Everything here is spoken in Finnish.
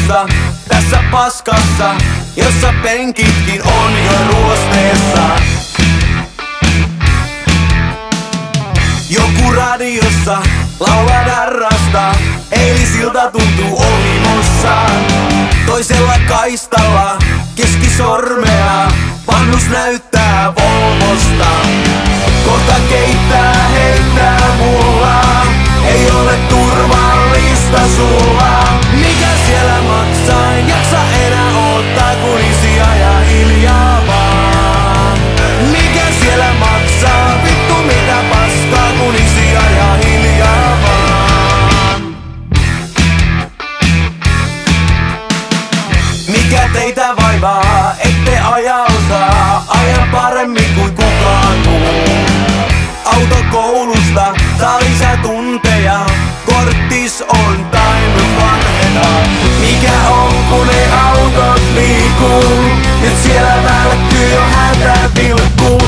koulussa, tässä paskassa, jossa penkitkin on jo ruosteessa. Joku radiossa laulaa darrasta, eilisilta tuntuu ohimossaan. Toisella kaistalla keskisormea, pannus näyttää Volvosta. Kohta keittää, heittää mullaa, ei ole turvallista sulla. Mikä siellä maksaa, en jaksa enää odottaa, kun isi ajaa hiljaa vaan. Mikä siellä maksaa, vittu mitä paskaa, kun isi ajaa hiljaa vaan. Mikä teitä vaivaa, ette aja osaa, ajan paremmin kuin kukaan muu. Autokoulusta saa lisää tunteja, korttis on tainnut vanheta. Mikä on kun ne autot liikkuu, nyt siellä välkkyy jo hätävilkkuu.